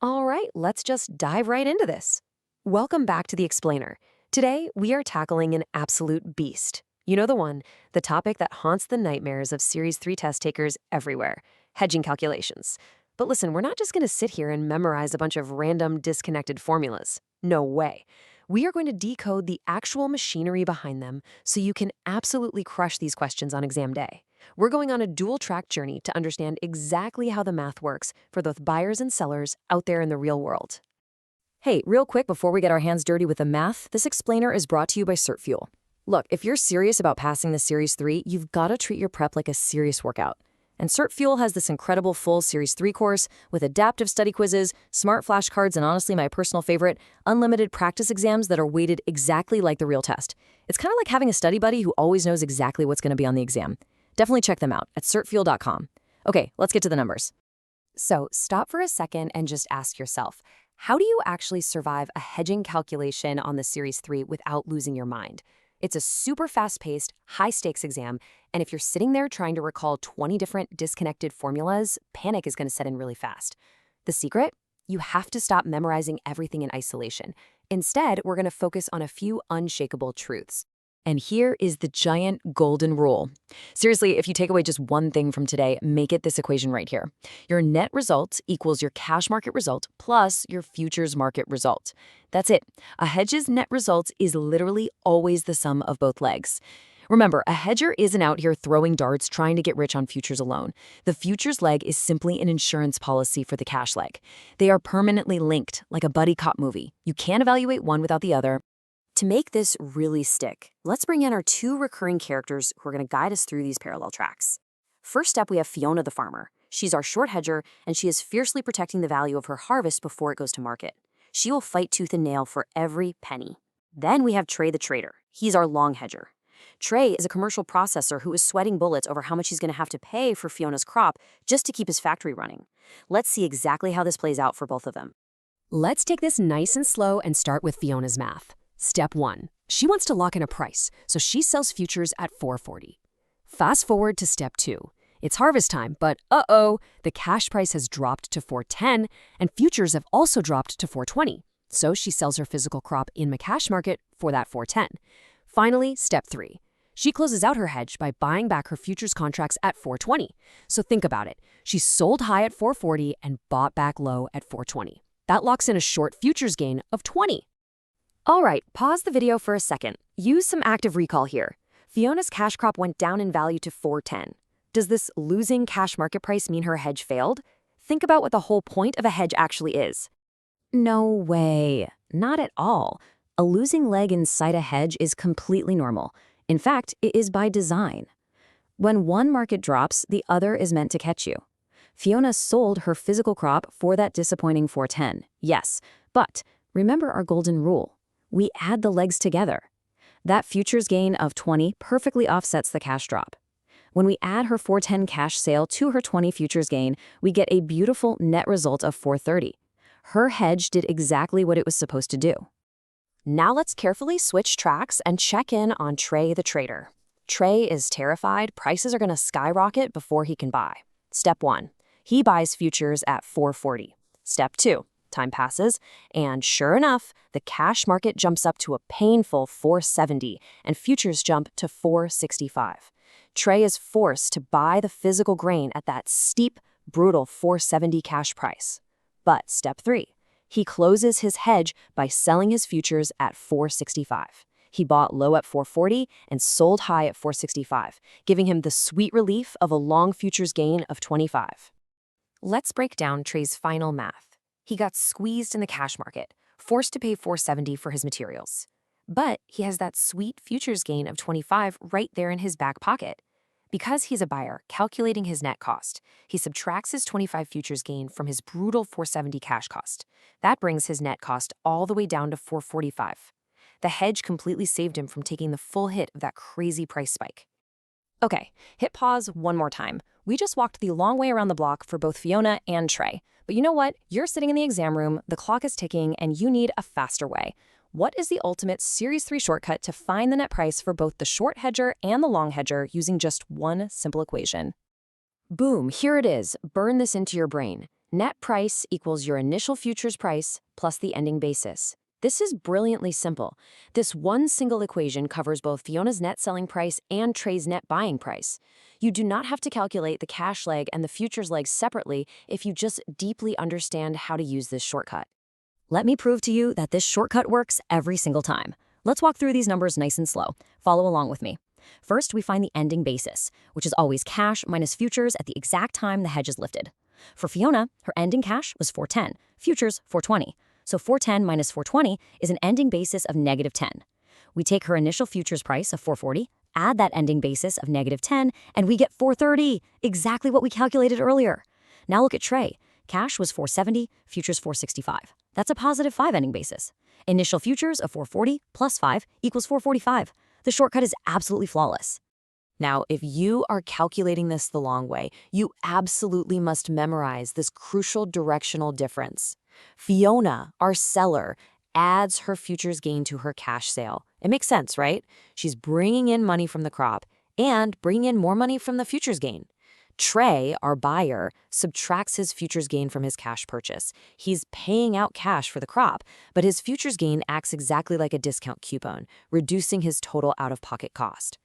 All right, let's just dive right into this. Welcome back to The Explainer. Today, we are tackling an absolute beast. You know the one, the topic that haunts the nightmares of Series 3 test takers everywhere, hedging calculations. But listen, we're not just going to sit here and memorize a bunch of random disconnected formulas. No way. We are going to decode the actual machinery behind them so you can absolutely crush these questions on exam day. We're going on a dual-track journey to understand exactly how the math works for both buyers and sellers out there in the real world. Hey, real quick before we get our hands dirty with the math, this explainer is brought to you by CertFuel. Look, if you're serious about passing the Series 3, you've got to treat your prep like a serious workout. And CertFuel has this incredible full Series 3 course with adaptive study quizzes, smart flashcards, and honestly my personal favorite, unlimited practice exams that are weighted exactly like the real test. It's kind of like having a study buddy who always knows exactly what's going to be on the exam. Definitely check them out at certfuel.com. Okay, let's get to the numbers. So stop for a second and just ask yourself, how do you actually survive a hedging calculation on the Series 3 without losing your mind? It's a super fast-paced, high-stakes exam, and if you're sitting there trying to recall 20 different disconnected formulas, panic is going to set in really fast. The secret? You have to stop memorizing everything in isolation. Instead, we're going to focus on a few unshakable truths. And here is the giant golden rule. Seriously, if you take away just one thing from today, make it this equation right here. Your net result equals your cash market result plus your futures market result. That's it. A hedge's net result is literally always the sum of both legs. Remember, a hedger isn't out here throwing darts trying to get rich on futures alone. The futures leg is simply an insurance policy for the cash leg. They are permanently linked, like a buddy cop movie. You can't evaluate one without the other. To make this really stick, let's bring in our two recurring characters who are going to guide us through these parallel tracks. First up, we have Fiona the farmer. She's our short hedger, and she is fiercely protecting the value of her harvest before it goes to market. She will fight tooth and nail for every penny. Then we have Trey the trader. He's our long hedger. Trey is a commercial processor who is sweating bullets over how much he's going to have to pay for Fiona's crop just to keep his factory running. Let's see exactly how this plays out for both of them. Let's take this nice and slow and start with Fiona's math. Step 1. She wants to lock in a price, so she sells futures at $4.40. Fast forward to step 2. It's harvest time, but the cash price has dropped to $4.10, and futures have also dropped to $4.20. So she sells her physical crop in the cash market for that $4.10. Finally, step 3. She closes out her hedge by buying back her futures contracts at $4.20. So think about it. She sold high at $4.40 and bought back low at $4.20. That locks in a short futures gain of $20. All right, pause the video for a second. Use some active recall here. Fiona's cash crop went down in value to $4.10. Does this losing cash market price mean her hedge failed? Think about what the whole point of a hedge actually is. No way. Not at all. A losing leg inside a hedge is completely normal. In fact, it is by design. When one market drops, the other is meant to catch you. Fiona sold her physical crop for that disappointing $4.10. Yes, but remember our golden rule. We add the legs together. That futures gain of $20 perfectly offsets the cash drop. When we add her $4.10 cash sale to her $20 futures gain, we get a beautiful net result of $4.30. Her hedge did exactly what it was supposed to do. Now let's carefully switch tracks and check in on Trey the trader. Trey is terrified prices are going to skyrocket before he can buy. Step 1. He buys futures at $4.40. Step 2. Time passes, and sure enough, the cash market jumps up to a painful $4.70, and futures jump to $4.65. Trey is forced to buy the physical grain at that steep, brutal $4.70 cash price. But step 3, he closes his hedge by selling his futures at $4.65. He bought low at $4.40 and sold high at $4.65, giving him the sweet relief of a long futures gain of $25. Let's break down Trey's final math. He got squeezed in the cash market, forced to pay $4.70 for his materials. But he has that sweet futures gain of $25 right there in his back pocket. Because he's a buyer calculating his net cost, he subtracts his $25 futures gain from his brutal $4.70 cash cost. That brings his net cost all the way down to $4.45. The hedge completely saved him from taking the full hit of that crazy price spike. Okay, hit pause one more time. We just walked the long way around the block for both Fiona and Trey. But you know what? You're sitting in the exam room, the clock is ticking, and you need a faster way. What is the ultimate Series 3 shortcut to find the net price for both the short hedger and the long hedger using just one simple equation? Boom, here it is. Burn this into your brain. Net price equals your initial futures price plus the ending basis. This is brilliantly simple. This one single equation covers both Fiona's net selling price and Trey's net buying price. You do not have to calculate the cash leg and the futures leg separately if you just deeply understand how to use this shortcut. Let me prove to you that this shortcut works every single time. Let's walk through these numbers nice and slow. Follow along with me. First, we find the ending basis, which is always cash minus futures at the exact time the hedge is lifted. For Fiona, her ending cash was 410, futures 420. So 410 minus 420 is an ending basis of -10. We take her initial futures price of 440, add that ending basis of -10, and we get 430, exactly what we calculated earlier. Now look at Trey. Cash was 470, futures 465. That's a +5 ending basis. Initial futures of 440 plus 5 equals 445. The shortcut is absolutely flawless. Now, if you are calculating this the long way, you absolutely must memorize this crucial directional difference. Fiona, our seller, adds her futures gain to her cash sale. It makes sense, right? She's bringing in money from the crop and bringing in more money from the futures gain. Trey, our buyer, subtracts his futures gain from his cash purchase. He's paying out cash for the crop, but his futures gain acts exactly like a discount coupon, reducing his total out-of-pocket cost.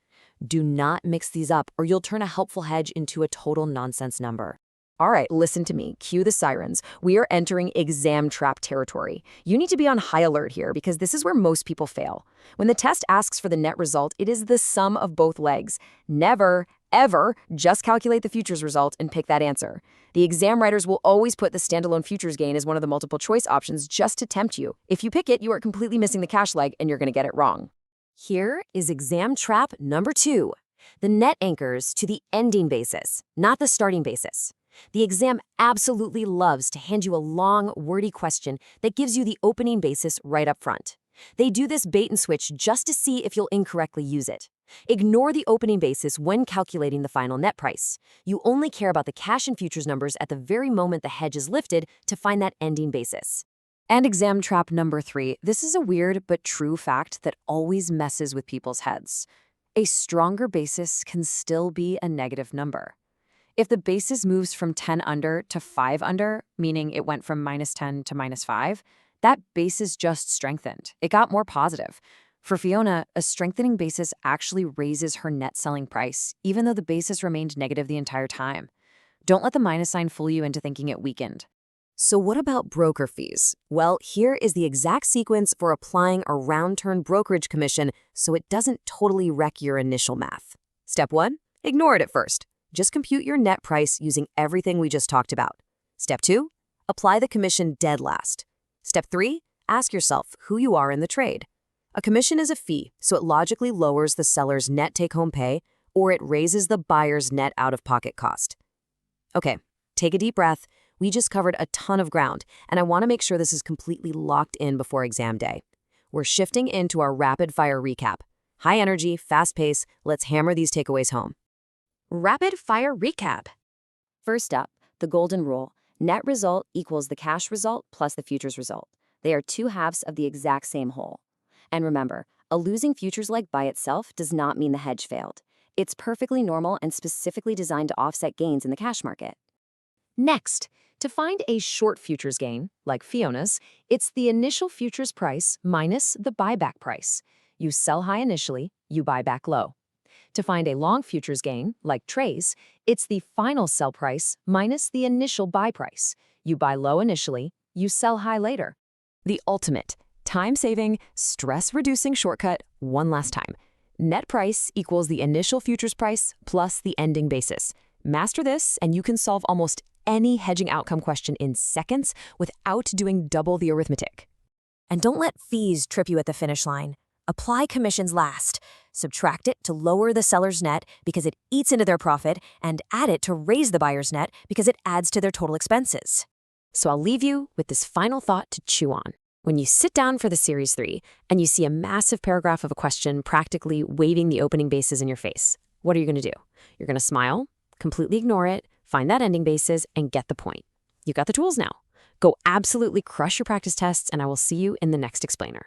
Do not mix these up or you'll turn a helpful hedge into a total nonsense number. All right, listen to me. Cue the sirens. We are entering exam trap territory. You need to be on high alert here because this is where most people fail. When the test asks for the net result, it is the sum of both legs. Never, ever just calculate the futures result and pick that answer. The exam writers will always put the standalone futures gain as one of the multiple choice options just to tempt you. If you pick it, you are completely missing the cash leg and you're going to get it wrong. Here is exam trap number 2. The net anchors to the ending basis, not the starting basis. The exam absolutely loves to hand you a long, wordy question that gives you the opening basis right up front. They do this bait and switch just to see if you'll incorrectly use it. Ignore the opening basis when calculating the final net price. You only care about the cash and futures numbers at the very moment the hedge is lifted to find that ending basis. And exam trap number 3. This is a weird but true fact that always messes with people's heads. A stronger basis can still be a negative number. If the basis moves from 10 under to 5 under, meaning it went from -10 to -5, that basis just strengthened. It got more positive. For Fiona, a strengthening basis actually raises her net selling price, even though the basis remained negative the entire time. Don't let the minus sign fool you into thinking it weakened. So what about broker fees? Well, here is the exact sequence for applying a round-turn brokerage commission so it doesn't totally wreck your initial math. Step 1, ignore it at first. Just compute your net price using everything we just talked about. Step 2, apply the commission dead last. Step 3, ask yourself who you are in the trade. A commission is a fee, so it logically lowers the seller's net take-home pay, or it raises the buyer's net out-of-pocket cost. Okay, take a deep breath. We just covered a ton of ground, and I want to make sure this is completely locked in before exam day. We're shifting into our rapid-fire recap. High energy, fast pace, let's hammer these takeaways home. Rapid-fire recap. First up, the golden rule. Net result equals the cash result plus the futures result. They are two halves of the exact same whole. And remember, a losing futures leg by itself does not mean the hedge failed. It's perfectly normal and specifically designed to offset gains in the cash market. Next, to find a short futures gain, like Fiona's, it's the initial futures price minus the buyback price. You sell high initially, you buy back low. To find a long futures gain, like Trey's, it's the final sell price minus the initial buy price. You buy low initially, you sell high later. The ultimate time-saving, stress-reducing shortcut one last time. Net price equals the initial futures price plus the ending basis. Master this, and you can solve almost any hedging outcome question in seconds without doing double the arithmetic. And don't let fees trip you at the finish line. Apply commissions last. Subtract it to lower the seller's net because it eats into their profit, and add it to raise the buyer's net because it adds to their total expenses. So I'll leave you with this final thought to chew on. When you sit down for the Series 3 and you see a massive paragraph of a question practically waving the opening basis in your face, what are you going to do? You're going to smile, completely ignore it, find that ending basis, and get the point. You got the tools now. Go absolutely crush your practice tests, and I will see you in the next explainer.